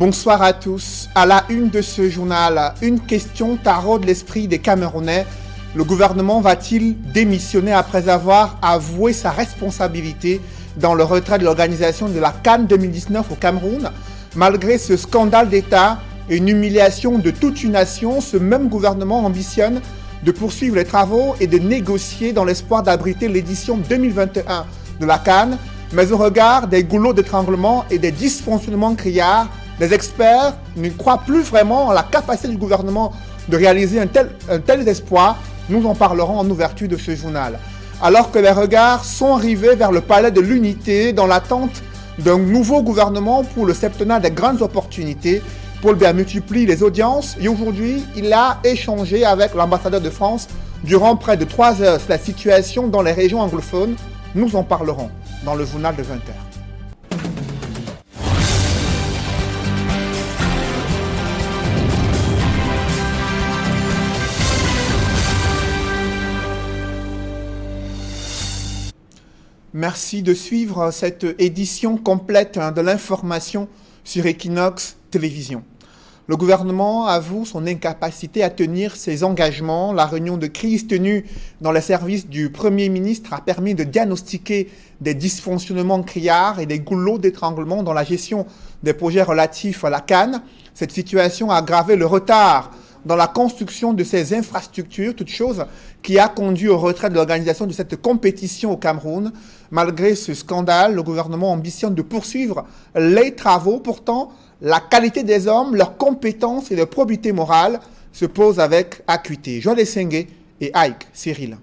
Bonsoir à tous. À la une de ce journal, une question taraude l'esprit des Camerounais. Le gouvernement va-t-il démissionner après avoir avoué sa responsabilité dans le retrait de l'organisation de la CAN 2019 au Cameroun? Malgré ce scandale d'État et une humiliation de toute une nation, ce même gouvernement ambitionne de poursuivre les travaux et de négocier dans l'espoir d'abriter l'édition 2021 de la CAN. Mais au regard des goulots d'étranglement et des dysfonctionnements criards, les experts ne croient plus vraiment en la capacité du gouvernement de réaliser un tel espoir. Nous en parlerons en ouverture de ce journal. Alors que les regards sont rivés vers le palais de l'unité dans l'attente d'un nouveau gouvernement pour le septennat des grandes opportunités, Paul Biya multiplie les audiences et aujourd'hui, il a échangé avec l'ambassadeur de France durant près de 3 heures sur la situation dans les régions anglophones. Nous en parlerons dans le journal de 20h. Merci de suivre cette édition complète de l'information sur Equinox Télévision. Le gouvernement avoue son incapacité à tenir ses engagements. La réunion de crise tenue dans les services du Premier ministre a permis de diagnostiquer des dysfonctionnements criards et des goulots d'étranglement dans la gestion des projets relatifs à la CAN. Cette situation a aggravé le retard dans la construction de ces infrastructures, toute chose qui a conduit au retrait de l'organisation de cette compétition au Cameroun. Malgré ce scandale, le gouvernement ambitionne de poursuivre les travaux. Pourtant, la qualité des hommes, leurs compétences et leur probité morale se posent avec acuité. Joël Essengue et Ike Cyril.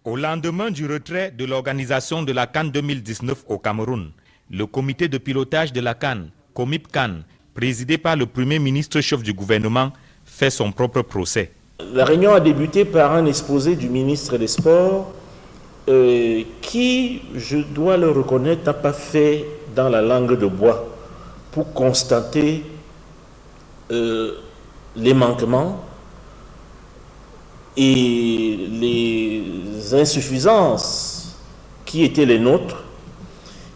Au lendemain du retrait de l'organisation de la CAN 2019 au Cameroun, le comité de pilotage de la CAN, COMIP-CAN, présidé par le Premier ministre chef du gouvernement, fait son propre procès. La réunion a débuté par un exposé du ministre des Sports qui, je dois le reconnaître, n'a pas fait dans la langue de bois pour constater les manquements et les insuffisances qui étaient les nôtres.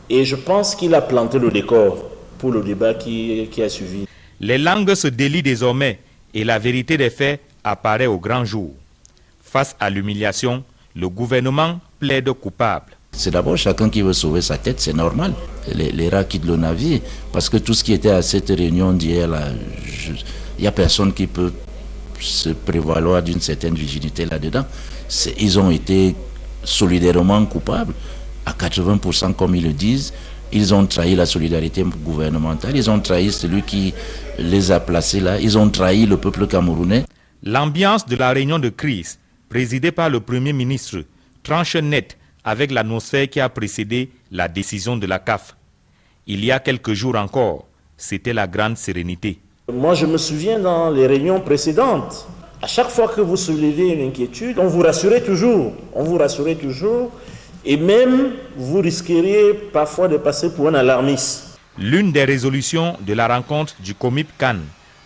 Et je pense qu'il a planté le décor pour le débat qui a suivi. Les langues se délient désormais et la vérité des faits apparaît au grand jour. Face à l'humiliation, le gouvernement plaide coupable. C'est d'abord chacun qui veut sauver sa tête, c'est normal. Les rats quittent le navire, parce que tout ce qui était à cette réunion d'hier, il n'y a personne qui peut se prévaloir d'une certaine virginité là-dedans. Ils ont été solidairement coupables, à 80% comme ils le disent. Ils ont trahi la solidarité gouvernementale, ils ont trahi celui qui les a placés là, ils ont trahi le peuple camerounais. L'ambiance de la réunion de crise, présidée par le Premier ministre, tranche net avec l'atmosphère qui a précédé la décision de la CAF. Il y a quelques jours encore, c'était la grande sérénité. Moi, je me souviens dans les réunions précédentes, à chaque fois que vous soulevez une inquiétude, on vous rassurait toujours. Et même, vous risqueriez parfois de passer pour un alarmiste. L'une des résolutions de la rencontre du COMIP-CAN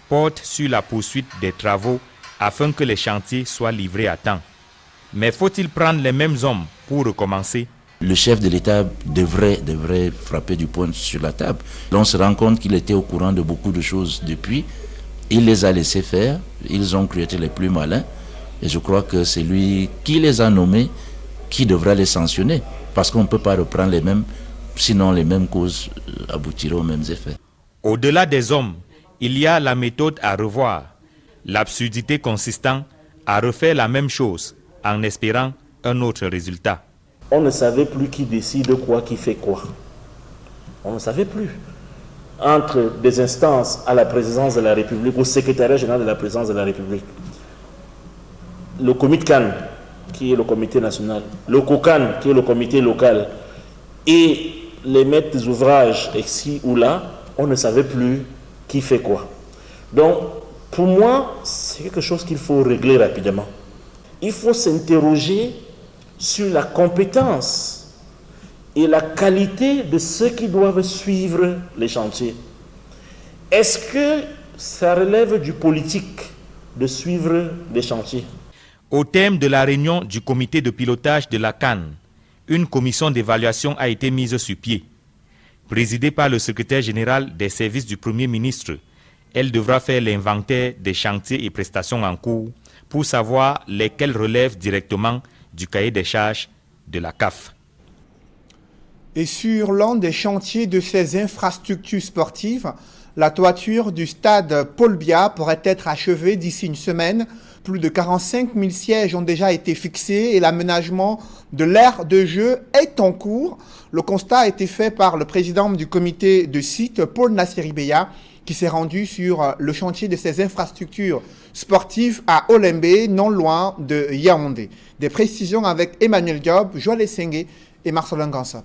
porte sur la poursuite des travaux afin que les chantiers soient livrés à temps. Mais faut-il prendre les mêmes hommes pour recommencer? Le chef de l'État devrait frapper du poing sur la table. On se rend compte qu'il était au courant de beaucoup de choses depuis. Il les a laissés faire, ils ont cru être les plus malins. Et je crois que c'est lui qui les a nommés qui devra les sanctionner, parce qu'on ne peut pas reprendre les mêmes, sinon les mêmes causes aboutiraient aux mêmes effets. Au-delà des hommes, il y a la méthode à revoir, l'absurdité consistant à refaire la même chose en espérant un autre résultat. On ne savait plus qui décide quoi, qui fait quoi. On ne savait plus. Entre des instances à la présidence de la République, au secrétariat général de la présidence de la République, le comité CAN, qui est le comité national, le COCAN, qui est le comité local, et les maîtres d'ouvrage ici ou là, on ne savait plus qui fait quoi. Donc, pour moi, c'est quelque chose qu'il faut régler rapidement. Il faut s'interroger sur la compétence et la qualité de ceux qui doivent suivre les chantiers. Est-ce que ça relève du politique de suivre les chantiers? Au thème de la réunion du comité de pilotage de la CAN, une commission d'évaluation a été mise sur pied. Présidée par le secrétaire général des services du Premier ministre, elle devra faire l'inventaire des chantiers et prestations en cours pour savoir lesquels relèvent directement du cahier des charges de la CAF. Et sur l'un des chantiers de ces infrastructures sportives, la toiture du stade Paul Biya pourrait être achevée d'ici une semaine. Plus de 45 000 sièges ont déjà été fixés et l'aménagement de l'aire de jeu est en cours. Le constat a été fait par le président du comité de site, Paul Nasseri Beya, qui s'est rendu sur le chantier de ces infrastructures sportives à Olembe, non loin de Yaoundé. Des précisions avec Emmanuel Diop, Joël Essengue et Marcelin Gansop.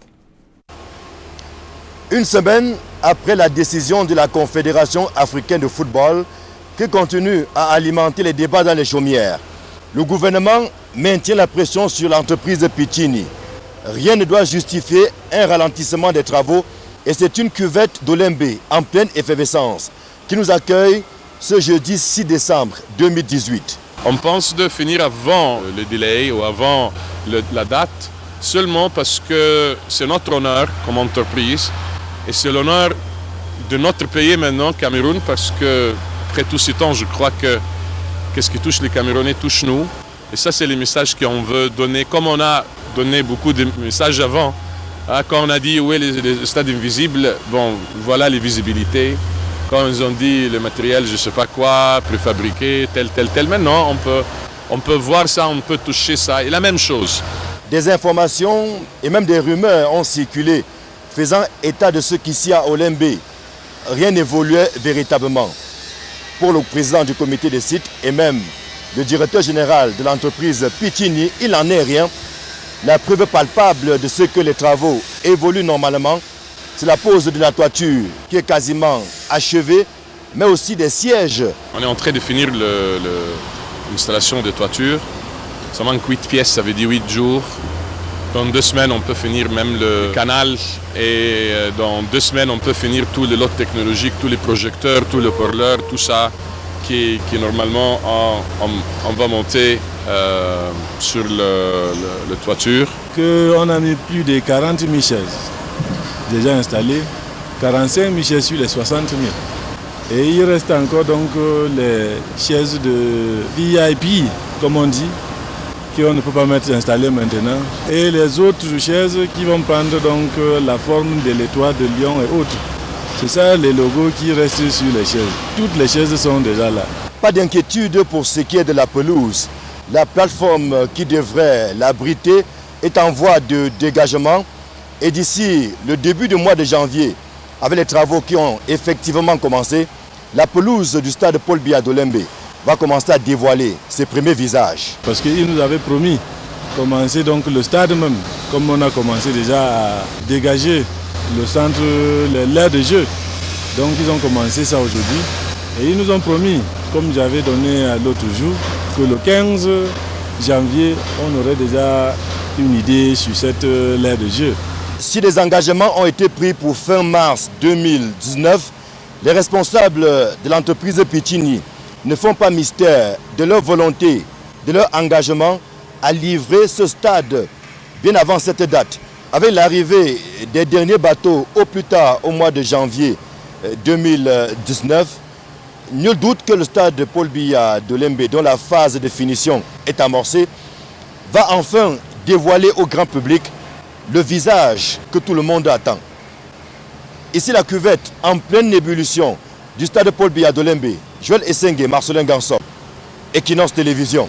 Une semaine après la décision de la Confédération africaine de football qui continue à alimenter les débats dans les chaumières, le gouvernement maintient la pression sur l'entreprise Pichini. Rien ne doit justifier un ralentissement des travaux et c'est une cuvette d'Olembe en pleine effervescence qui nous accueille ce jeudi 6 décembre 2018. On pense de finir avant le délai ou avant la date seulement parce que c'est notre honneur comme entreprise et c'est l'honneur de notre pays maintenant, Cameroun, parce que après tout ce temps, je crois que ce qui touche les Camerounais touche nous. Et ça, c'est les messages qu'on veut donner, comme on a donné beaucoup de messages avant. Quand on a dit où est les stades invisibles, bon, voilà les visibilités. Quand ils ont dit le matériel, je ne sais pas quoi, préfabriqué, tel. Maintenant, on peut voir ça, on peut toucher ça. Et la même chose. Des informations et même des rumeurs ont circulé, faisant état de ce qu'ici à Olembe, rien n'évoluait véritablement. Pour le président du comité des sites et même le directeur général de l'entreprise Pichini, il n'en est rien. La preuve palpable de ce que les travaux évoluent normalement, c'est la pose de la toiture qui est quasiment achevée, mais aussi des sièges. On est en train de finir l'installation de toiture. Ça manque 8 pièces, ça veut dire 8 jours. Dans 2 semaines, on peut finir même le canal et dans 2 semaines, on peut finir tout le lot technologique, tous les projecteurs, tout le parleur, tout ça qui normalement on va monter sur le toiture. On a mis plus de 40 000 chaises déjà installées, 45 000 chaises sur les 60 000. Et il reste encore donc les chaises de VIP, comme on dit, qu'on ne peut pas mettre installées maintenant. Et les autres chaises qui vont prendre donc la forme de l'étoile de Lion et autres. C'est ça les logos qui restent sur les chaises. Toutes les chaises sont déjà là. Pas d'inquiétude pour ce qui est de la pelouse. La plateforme qui devrait l'abriter est en voie de dégagement. Et d'ici le début du mois de janvier, avec les travaux qui ont effectivement commencé, la pelouse du stade Paul Biya d'Olembe va commencer à dévoiler ses premiers visages. Parce qu'ils nous avaient promis commencer donc le stade même, comme on a commencé déjà à dégager le centre, l'aire de jeu. Donc ils ont commencé ça aujourd'hui. Et ils nous ont promis, comme j'avais donné l'autre jour, que le 15 janvier, on aurait déjà une idée sur cette aire de jeu. Si des engagements ont été pris pour fin mars 2019, les responsables de l'entreprise Pichini ne font pas mystère de leur volonté, de leur engagement à livrer ce stade bien avant cette date. Avec l'arrivée des derniers bateaux au plus tard au mois de janvier 2019, nul doute que le stade de Paul Biya d'Olembe, dont la phase de finition est amorcée, va enfin dévoiler au grand public le visage que tout le monde attend. Ici la cuvette en pleine ébullition du stade Paul Biya d'Olembe. Joël Essengue, Marcelin Gansop, Equinox Télévision.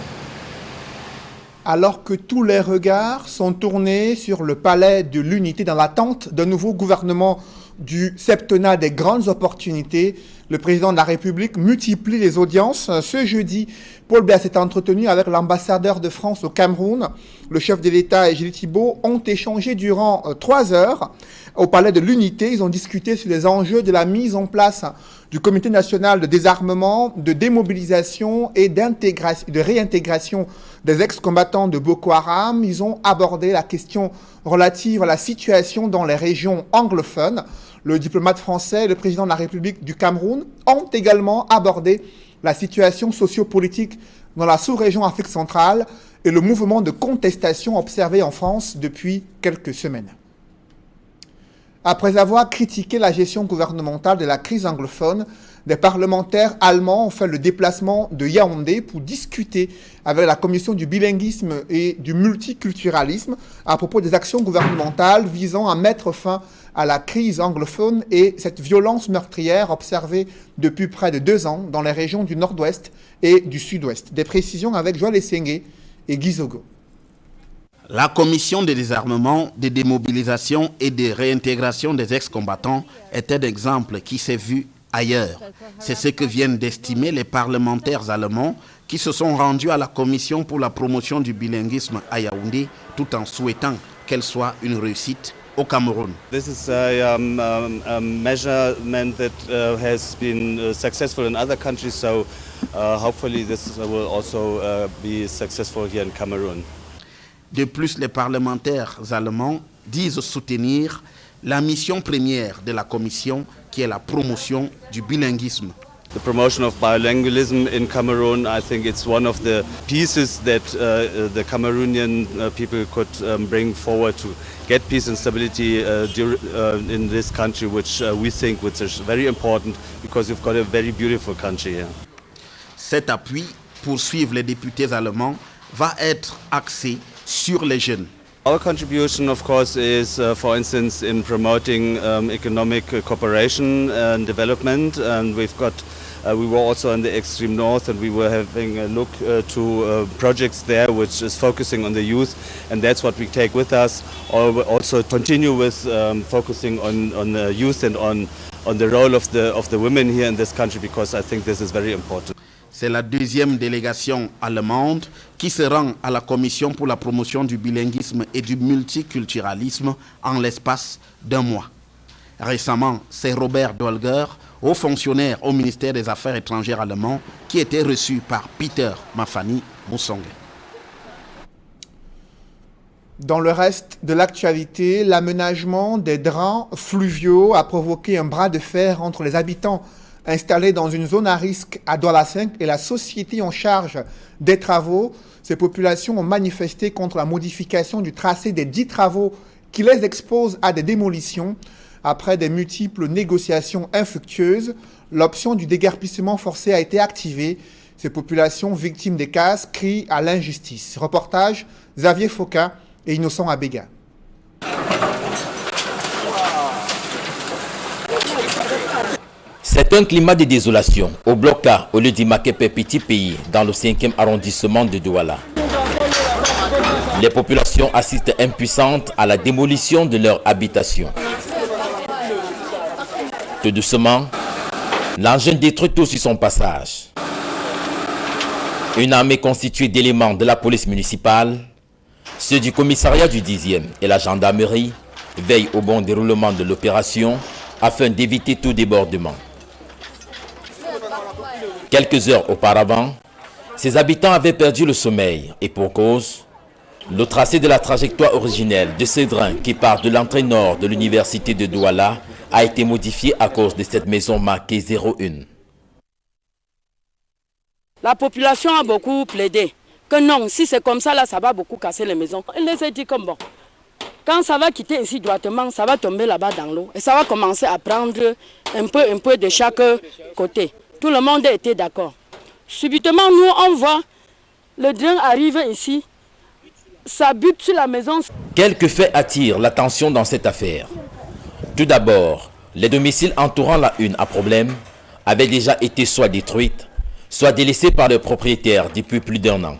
Alors que tous les regards sont tournés sur le palais de l'Unité dans l'attente d'un nouveau gouvernement du septennat des grandes opportunités, le président de la République multiplie les audiences. Ce jeudi, Paul Biya s'est entretenu avec l'ambassadeur de France au Cameroun. Le chef de l'État et Gilles Thibault ont échangé durant 3 heures au palais de l'Unité. Ils ont discuté sur les enjeux de la mise en place du Comité national de désarmement, de démobilisation et de réintégration des ex-combattants de Boko Haram. Ils ont abordé la question relative à la situation dans les régions anglophones. Le diplomate français et le président de la République du Cameroun ont également abordé la situation sociopolitique dans la sous-région Afrique centrale et le mouvement de contestation observé en France depuis quelques semaines. Après avoir critiqué la gestion gouvernementale de la crise anglophone, des parlementaires allemands ont fait le déplacement de Yaoundé pour discuter avec la commission du bilinguisme et du multiculturalisme à propos des actions gouvernementales visant à mettre fin à la crise anglophone et cette violence meurtrière observée depuis près de 2 ans dans les régions du nord-ouest et du sud-ouest. Des précisions avec Joël Essengue et Guy Zogo. La commission de désarmement, de démobilisation et de réintégration des ex-combattants est un exemple qui s'est vu ailleurs. C'est ce que viennent d'estimer les parlementaires allemands qui se sont rendus à la commission pour la promotion du bilinguisme à Yaoundé tout en souhaitant qu'elle soit une réussite au Cameroun. This is a measurement that has been successful in other countries, so hopefully this will also be successful here in Cameroon. De plus, les parlementaires allemands disent soutenir la mission première de la commission qui est la promotion du bilinguisme. The promotion of bilingualism in Cameroon, I think it's one of the pieces that the Cameroonian people could bring forward to get peace and stability in this country, which we think is very important because we've got a very beautiful country here. Cet appui, poursuivent les députés allemands, va être axé sur les jeunes. Our contribution, of course, is, for instance, in promoting economic cooperation and development. And we've got, we were also in the extreme north, and we were having a look to projects there, which is focusing on the youth, and that's what we take with us. Or also continue with focusing on the youth and on the role of the women here in this country, because I think this is very important. C'est la deuxième délégation allemande qui se rend à la Commission pour la promotion du bilinguisme et du multiculturalisme en l'espace d'1 mois. Récemment, c'est Robert Dolger, haut fonctionnaire au ministère des Affaires étrangères allemand, qui était reçu par Peter Mafani Moussongue. Dans le reste de l'actualité, l'aménagement des drains fluviaux a provoqué un bras de fer entre les habitants installés dans une zone à risque à Douala 5 et la société en charge des travaux. Ces populations ont manifesté contre la modification du tracé des 10 travaux qui les exposent à des démolitions. Après des multiples négociations infructueuses, l'option du déguerpissement forcé a été activée. Ces populations victimes des casses crient à l'injustice. Reportage Xavier Foka et Innocent Abega. C'est un climat de désolation au bloc A, au lieu d'Imakepe Petit Pays, dans le 5e arrondissement de Douala. Les populations assistent impuissantes à la démolition de leur habitation. Tout doucement, l'engin détruit tout sur son passage. Une armée constituée d'éléments de la police municipale, ceux du commissariat du 10e et la gendarmerie veillent au bon déroulement de l'opération afin d'éviter tout débordement. Quelques heures auparavant, ces habitants avaient perdu le sommeil et pour cause, le tracé de la trajectoire originelle de ces drains qui part de l'entrée nord de l'université de Douala a été modifié à cause de cette maison marquée 01. La population a beaucoup plaidé que non, si c'est comme ça, là, ça va beaucoup casser les maisons. Il les a dit comme bon, quand ça va quitter ici droitement, ça va tomber là-bas dans l'eau et ça va commencer à prendre un peu de chaque côté. Tout le monde était d'accord. Subitement, nous, on voit le drain arriver ici, ça bute sur la maison. Quelques faits attirent l'attention dans cette affaire. Tout d'abord, les domiciles entourant la une à problème avaient déjà été soit détruites, soit délaissées par leurs propriétaires depuis plus d'1 an.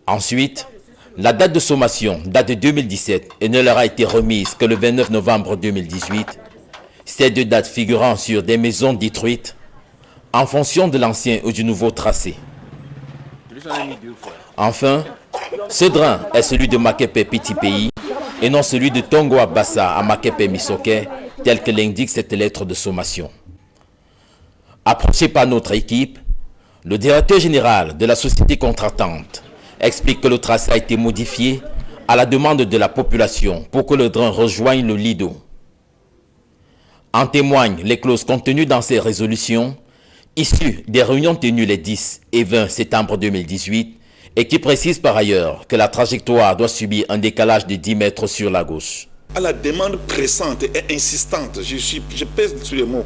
Ensuite, la date de sommation date de 2017 et ne leur a été remise que le 29 novembre 2018. Ces 2 dates figurant sur des maisons détruites en fonction de l'ancien ou du nouveau tracé. Enfin, ce drain est celui de Makepe Petit Pays et non celui de Tongo Bassa à Makepe Misoke, tel que l'indique cette lettre de sommation. Approché par notre équipe, le directeur général de la société contractante explique que le tracé a été modifié à la demande de la population pour que le drain rejoigne le lit d'eau. En témoignent les clauses contenues dans ces résolutions, issues des réunions tenues les 10 et 20 septembre 2018, et qui précisent par ailleurs que la trajectoire doit subir un décalage de 10 mètres sur la gauche. À la demande pressante et insistante, je pèse sur les mots,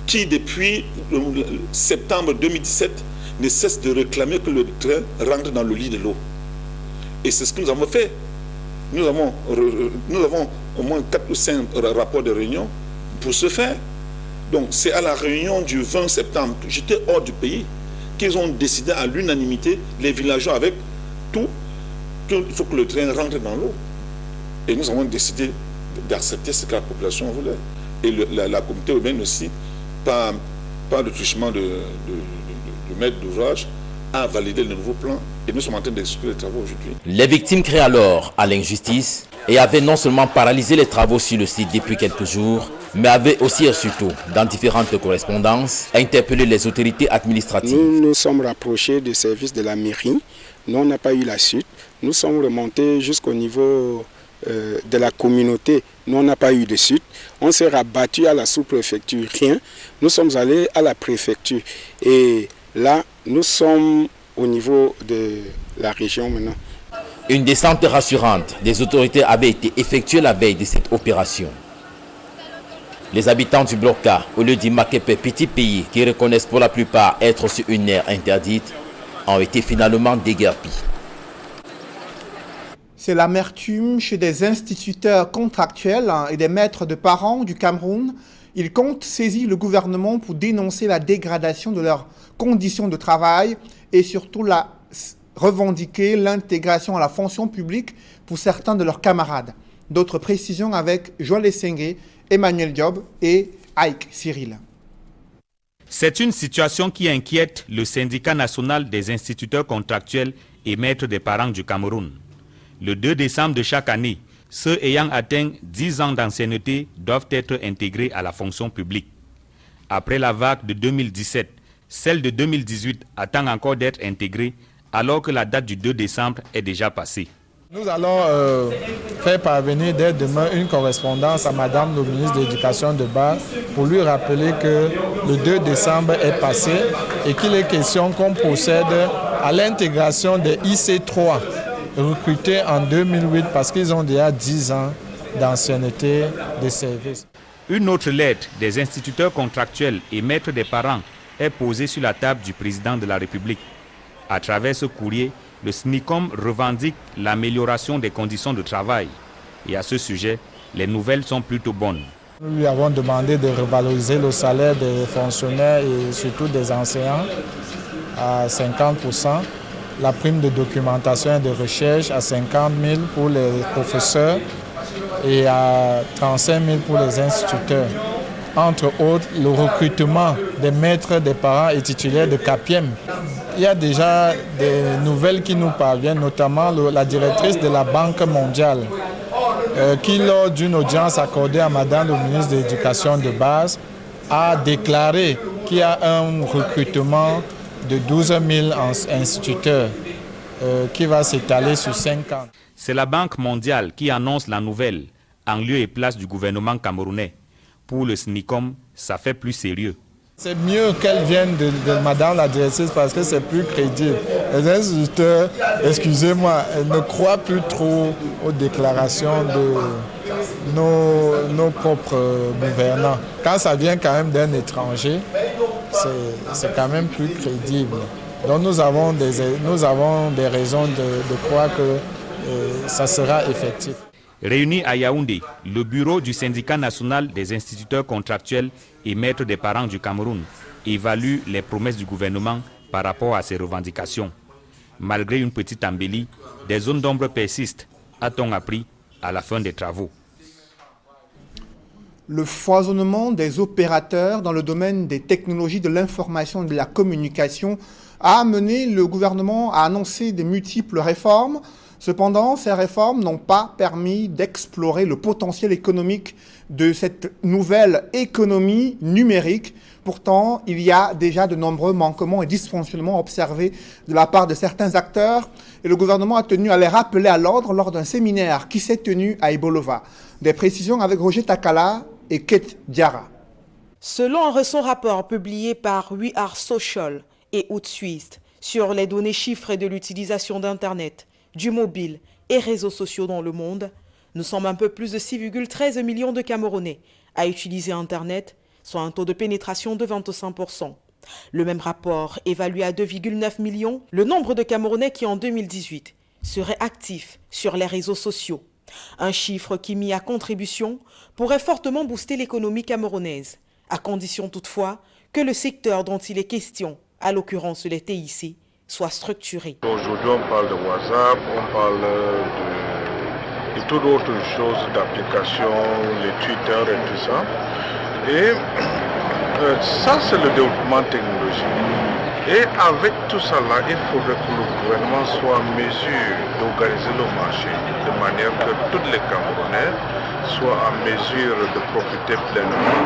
qui depuis septembre 2017 ne cesse de réclamer que le train rentre dans le lit de l'eau. Et c'est ce que nous avons fait. Nous avons au moins 4 ou 5 rapports de réunion pour ce faire. Donc c'est à la réunion du 20 septembre, j'étais hors du pays, qu'ils ont décidé à l'unanimité, les villageois avec tout, il faut que le train rentre dans l'eau. Et nous avons décidé d'accepter ce que la population voulait. Et la communauté urbaine aussi, par le truchement de maître d'ouvrage, a validé le nouveau plan. Et nous sommes en train d'exécuter les travaux aujourd'hui. Les victimes créent alors à l'injustice et avaient non seulement paralysé les travaux sur le site depuis quelques jours, mais avaient aussi et surtout, dans différentes correspondances, interpellé les autorités administratives. Nous nous sommes rapprochés du service de la mairie. Nous, on n'a pas eu la suite. Nous sommes remontés jusqu'au niveau de la communauté. Nous, on n'a pas eu de suite. On s'est rabattu à la sous-préfecture. Rien. Nous sommes allés à la préfecture. Et là, nous sommes au niveau de la région maintenant. Une descente rassurante des autorités avait été effectuée la veille de cette opération. Les habitants du bloc A, au lieu du Makepe petit pays qui reconnaissent pour la plupart être sur une aire interdite, ont été finalement déguerpis. C'est l'amertume chez des instituteurs contractuels et des maîtres de parents du Cameroun. Ils comptent saisir le gouvernement pour dénoncer la dégradation de leurs conditions de travail et surtout revendiquer l'intégration à la fonction publique pour certains de leurs camarades. D'autres précisions avec Joël Essengue, Emmanuel Diop et Ike Cyril. C'est une situation qui inquiète le syndicat national des instituteurs contractuels et maîtres des parents du Cameroun. Le 2 décembre de chaque année, ceux ayant atteint 10 ans d'ancienneté doivent être intégrés à la fonction publique. Après la vague de 2017, celle de 2018 attend encore d'être intégrée alors que la date du 2 décembre est déjà passée. Nous allons faire parvenir dès demain une correspondance à Madame le ministre de l'Éducation de base pour lui rappeler que le 2 décembre est passé et qu'il est question qu'on procède à l'intégration des IC3 recrutés en 2008 parce qu'ils ont déjà 10 ans d'ancienneté de service. Une autre lettre des instituteurs contractuels et maîtres des parents est posée sur la table du président de la République. À travers ce courrier, le SNICOM revendique l'amélioration des conditions de travail. Et à ce sujet, les nouvelles sont plutôt bonnes. Nous lui avons demandé de revaloriser le salaire des fonctionnaires et surtout des enseignants à 50%, la prime de documentation et de recherche à 50 000 pour les professeurs et à 35 000 pour les instituteurs. Entre autres, le recrutement des maîtres des parents et titulaires de CAPIEM. Il y a déjà des nouvelles qui nous parviennent, notamment la directrice de la Banque mondiale, qui lors d'une audience accordée à Madame le ministre de l'Éducation de base, a déclaré qu'il y a un recrutement de 12 000 instituteurs qui va s'étaler sur 5 ans. C'est la Banque mondiale qui annonce la nouvelle en lieu et place du gouvernement camerounais. Pour le SNICOM, ça fait plus sérieux. C'est mieux qu'elle vienne de Madame la directrice parce que c'est plus crédible. Les instituteurs, excusez-moi, ne croient plus trop aux déclarations de nos propres gouvernants. Quand ça vient quand même d'un étranger, c'est quand même plus crédible. Donc nous avons des raisons de croire que ça sera effectif. Réuni à Yaoundé, le bureau du syndicat national des instituteurs contractuels et maîtres des parents du Cameroun évalue les promesses du gouvernement par rapport à ses revendications. Malgré une petite embellie, des zones d'ombre persistent, a-t-on appris à la fin des travaux. Le foisonnement des opérateurs dans le domaine des technologies de l'information et de la communication a amené le gouvernement à annoncer de multiples réformes. Cependant, ces réformes n'ont pas permis d'explorer le potentiel économique de cette nouvelle économie numérique. Pourtant, il y a déjà de nombreux manquements et dysfonctionnements observés de la part de certains acteurs et le gouvernement a tenu à les rappeler à l'ordre lors d'un séminaire qui s'est tenu à Ibolova. Des précisions avec Roger Takala et Kate Diarra. Selon un récent rapport publié par We Are Social et Outsuisse sur les données chiffrées de l'utilisation d'Internet, du mobile et réseaux sociaux dans le monde, Nous sommes un peu plus de 6,13 millions de Camerounais à utiliser Internet, soit un taux de pénétration de 25%. Le même rapport évalue à 2,9 millions le nombre de Camerounais qui en 2018 seraient actifs sur les réseaux sociaux. Un chiffre qui, mis à contribution, pourrait fortement booster l'économie camerounaise, à condition toutefois que le secteur dont il est question, à l'occurrence les TIC, soit structuré. Aujourd'hui on parle de WhatsApp, on parle de toutes autres choses, d'applications, les Twitter et tout ça. Et ça c'est le développement technologique. Et avec tout ça là, il faudrait que le gouvernement soit en mesure d'organiser le marché de manière que tous les Camerounais soient en mesure de profiter pleinement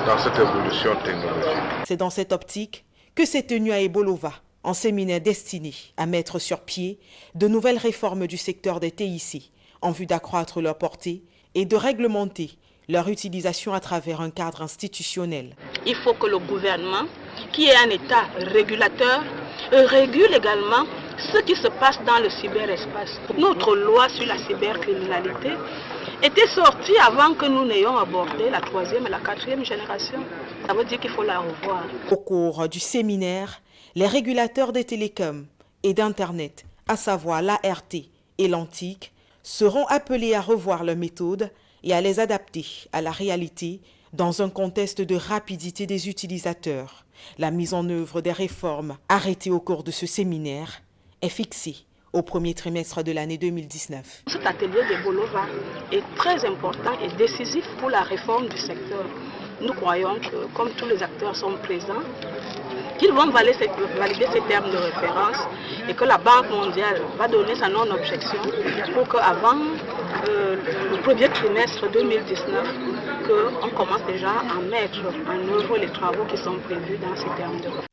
dans cette évolution technologique. C'est dans cette optique que s'est tenu à Ebolova un séminaire destiné à mettre sur pied de nouvelles réformes du secteur des TIC en vue d'accroître leur portée et de réglementer leur utilisation à travers un cadre institutionnel. Il faut que le gouvernement, qui est un État régulateur, régule également ce qui se passe dans le cyberespace. Notre loi sur la cybercriminalité était sortie avant que nous n'ayons abordé la 3e et la 4e génération. Ça veut dire qu'il faut la revoir. Au cours du séminaire, les régulateurs des télécoms et d'Internet, à savoir l'ART et l'ANTIC, seront appelés à revoir leurs méthodes et à les adapter à la réalité dans un contexte de rapidité des utilisateurs. La mise en œuvre des réformes arrêtées au cours de ce séminaire est fixée au premier trimestre de l'année 2019. Cet atelier de Bolova est très important et décisif pour la réforme du secteur. Nous croyons que, comme tous les acteurs sont présents, qu'ils vont valider ces termes de référence et que la Banque mondiale va donner sa non-objection pour qu'avant le premier trimestre 2019, qu'on commence déjà à mettre en œuvre les travaux qui sont prévus dans ces termes de référence.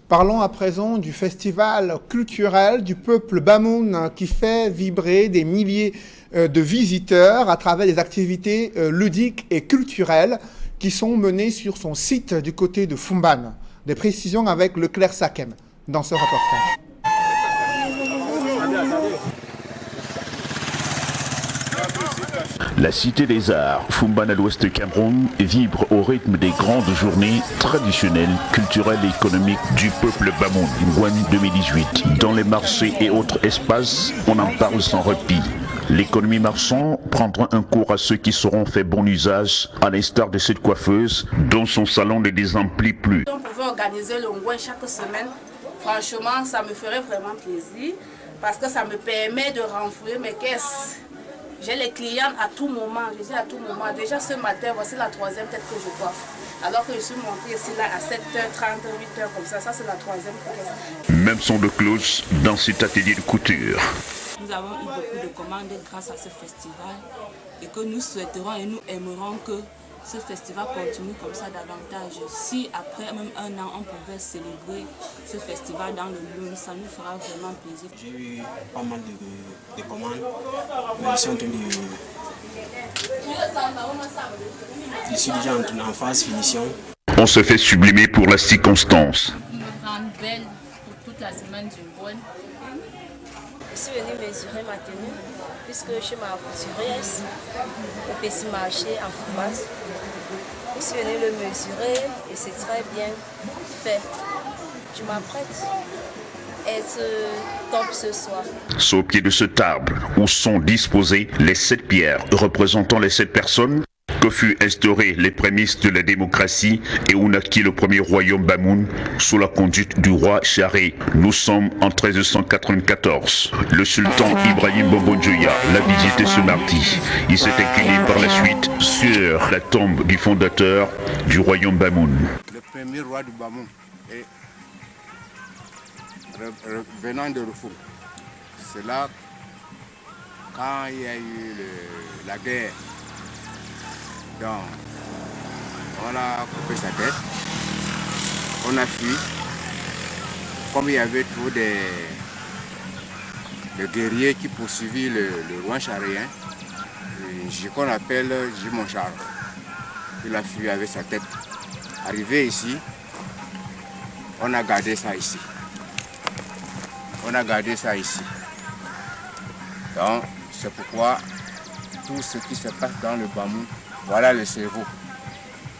Parlons à présent du festival culturel du peuple Bamoun qui fait vibrer des milliers de visiteurs à travers des activités ludiques et culturelles qui sont menées sur son site du côté de Fumbane. Des précisions avec Leclerc Sakem dans ce reportage. La Cité des Arts, Fumbane à l'ouest du Cameroun, vibre au rythme des grandes journées traditionnelles, culturelles et économiques du peuple Bamoun, Ngouane 2018. Dans les marchés et autres espaces, on en parle sans répit. L'économie marchande prendra un cours à ceux qui sauront faire bon usage, à l'instar de cette coiffeuse dont son salon ne désemplit plus. On pouvait organiser le Ngouane chaque semaine. Franchement, ça me ferait vraiment plaisir parce que ça me permet de renflouer mes caisses. J'ai les clients à tout moment, je dis à tout moment. Déjà ce matin, voici la 3e tête que je coiffe. Alors que je suis montée ici là à 7h30, 8h comme ça c'est la 3e caisse. Même son de cloche dans cet atelier de couture. Nous avons eu beaucoup de commandes grâce à ce festival et que nous souhaiterons et nous aimerons que ce festival continue comme ça davantage. Si après même un an on pouvait célébrer ce festival dans le Lune, ça nous fera vraiment plaisir. J'ai eu pas mal de commandes, mais je suis en train je suis déjà en phase finition. On se fait sublimer pour la circonstance. Me rendre belle pour toute la semaine du Ngouane. Je suis venue mesurer ma tenue puisque chez ma couturière au petit marché en Fumbane. Je suis venue le mesurer et c'est très bien fait. Je m'apprête à être top ce soir. C'est au pied de ce table où sont disposées les 7 pierres représentant les 7 personnes que furent instaurées les prémices de la démocratie et où naquit le premier royaume Bamoun sous la conduite du roi Charé. Nous sommes en 1394. Le sultan Ibrahim Bombodjoya l'a visité ce mardi. Il s'est incliné par la suite sur la tombe du fondateur du royaume Bamoun. Le premier roi du Bamoun est venant de Rufou. C'est là quand il y a eu la guerre. Donc, on a coupé sa tête, on a fui. Comme il y avait trop de guerriers qui poursuivaient le roi charien, qu'on appelle Jimon Charles. Il a fui avec sa tête. Arrivé ici, on a gardé ça ici. On a gardé ça ici. Donc, C'est pourquoi tout ce qui se passe dans le Bamoun, voilà le cerveau.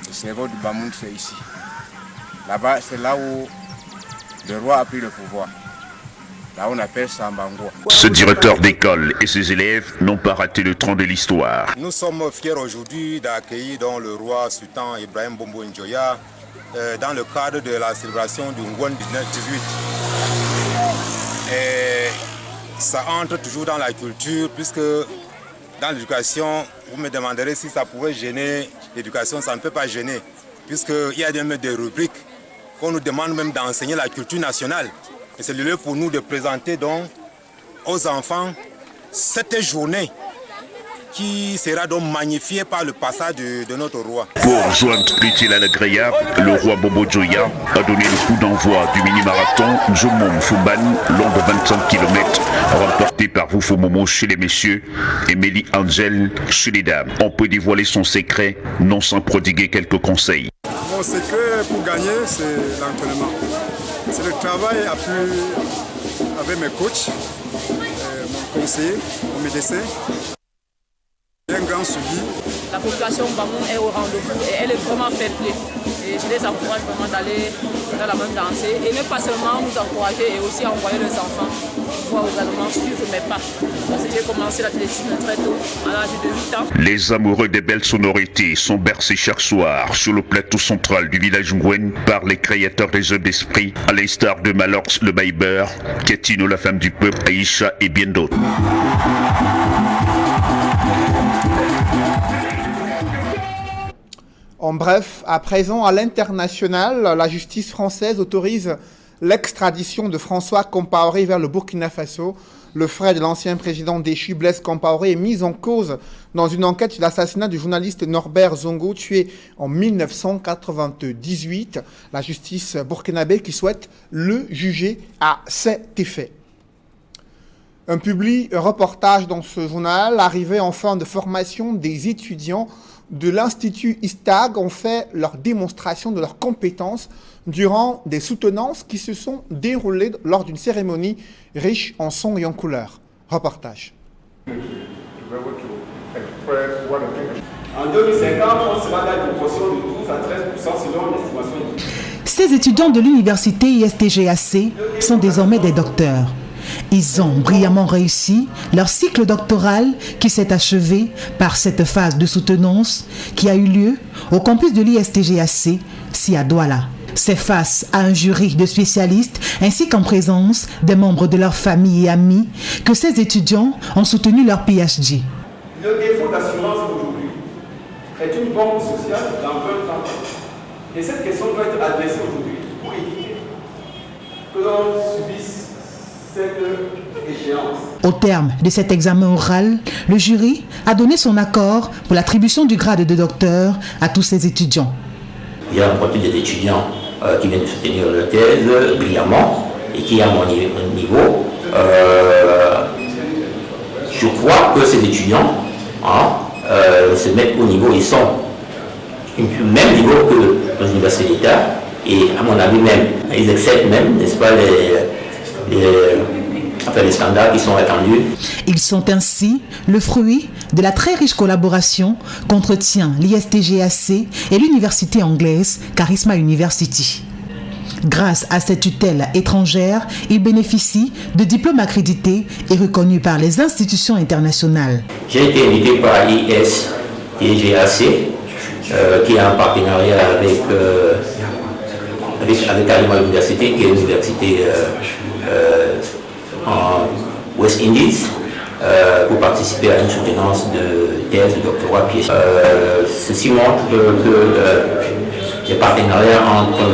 Le cerveau du Bamoun, c'est ici. Là-bas, c'est là où le roi a pris le pouvoir. Là, on appelle ça Mbangwa. Ce directeur d'école et ses élèves n'ont pas raté le train de l'histoire. Nous sommes fiers aujourd'hui d'accueillir le roi sultan Ibrahim Bombo Njoya dans le cadre de la célébration du Ngouan 1918. Et ça entre toujours dans la culture, puisque dans l'éducation, vous me demanderez si ça pouvait gêner l'éducation, ça ne peut pas gêner, puisqu'il y a même des rubriques qu'on nous demande même d'enseigner la culture nationale. Et c'est le lieu pour nous de présenter donc aux enfants cette journée qui sera donc magnifiée par le passage de notre roi. Pour joindre l'utile à l'agréable, le roi Bobo Dioya a donné le coup d'envoi du mini-marathon Zomom Fumban, long de 25 km, remporté par Woufo Momo chez les messieurs et Mélie Angel chez les dames. On peut dévoiler son secret, non sans prodiguer quelques conseils. Mon secret pour gagner, c'est l'entraînement. C'est le travail avec mes coachs, mon conseiller, mon médecin. Un grand suivi. La population Bamoun est au rendez-vous et elle est vraiment fair play. Et je les encourage vraiment d'aller dans la même danser et ne pas seulement nous encourager et aussi envoyer les enfants pouvoir également suivre mes pas. Parce que j'ai commencé la télévision très tôt, à l'âge de 8 ans. Les amoureux des belles sonorités sont bercés chaque soir sur le plateau central du village Ngwen par les créateurs des jeux d'esprit, à l'instar de Malorx le Baïbeur, Ketino la femme du peuple, Aïcha et bien d'autres. En bref, à présent, à l'international, la justice française autorise l'extradition de François Compaoré vers le Burkina Faso. Le frère de l'ancien président déchu, Blaise Compaoré, est mis en cause dans une enquête sur l'assassinat du journaliste Norbert Zongo, tué en 1998. La justice burkinabé qui souhaite le juger à cet effet. Un reportage dans ce journal, arrivé en fin de formation, des étudiants de l'Institut ISTAG ont fait leur démonstration de leurs compétences durant des soutenances qui se sont déroulées lors d'une cérémonie riche en sons et en couleurs. Reportage. En 2050, on sera dans une proportion de 12 à 13% selon l'estimation. Ces étudiants de l'université ISTGAC sont désormais des docteurs. Ils ont brillamment réussi leur cycle doctoral qui s'est achevé par cette phase de soutenance qui a eu lieu au campus de l'ISTGAC, ici à Douala. C'est face à un jury de spécialistes ainsi qu'en présence des membres de leur famille et amis que ces étudiants ont soutenu leur PhD. Le défaut d'assurance aujourd'hui est une bombe sociale dans 20 ans. Et cette question doit être adressée aujourd'hui pour éviter que l'on subisse cette échéance. Au terme de cet examen oral, le jury a donné son accord pour l'attribution du grade de docteur à tous ces étudiants. Il y a un profil des étudiants qui viennent de soutenir leur thèse brillamment et qui, à mon niveau, je crois que ces étudiants se mettent au niveau, ils sont au même niveau que les universités d'État et à mon avis même, ils acceptent même, n'est-ce pas, les standards qui sont attendus. Ils sont ainsi le fruit de la très riche collaboration qu'entretient l'ISTGAC et l'université anglaise Charisma University. Grâce à cette tutelle étrangère, ils bénéficient de diplômes accrédités et reconnus par les institutions internationales. J'ai été invité par l'ISTGAC qui a un partenariat avec Charisma University, qui est une université en West Indies, pour participer à une soutenance de thèse, de doctorat. Ceci montre que les partenariats entre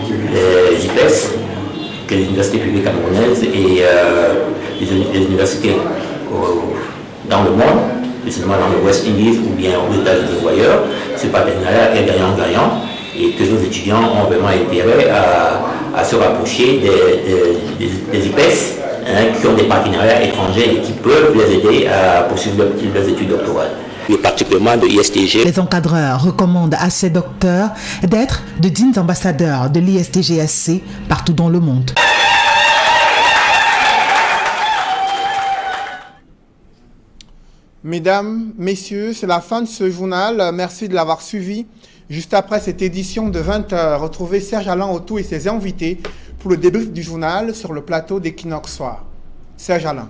les IPES, les universités publiques camerounaises, et les universités dans le monde, seulement dans le West Indies ou bien aux États-Unis ou ailleurs, ce partenariat est gagnant-gagnant et que nos étudiants ont vraiment intérêt à se rapprocher des IPES qui ont des partenariats étrangers et qui peuvent les aider à poursuivre leurs études doctorales. Et particulièrement de l'ISTG. Les encadreurs recommandent à ces docteurs d'être de dignes ambassadeurs de l'ISTGAC partout dans le monde. Mesdames, messieurs, c'est la fin de ce journal. Merci de l'avoir suivi. Juste après cette édition de 20h, retrouvez Serge Alain Autou et ses invités pour le débrief du journal sur le plateau d'Equinox Soir. Serge Alain.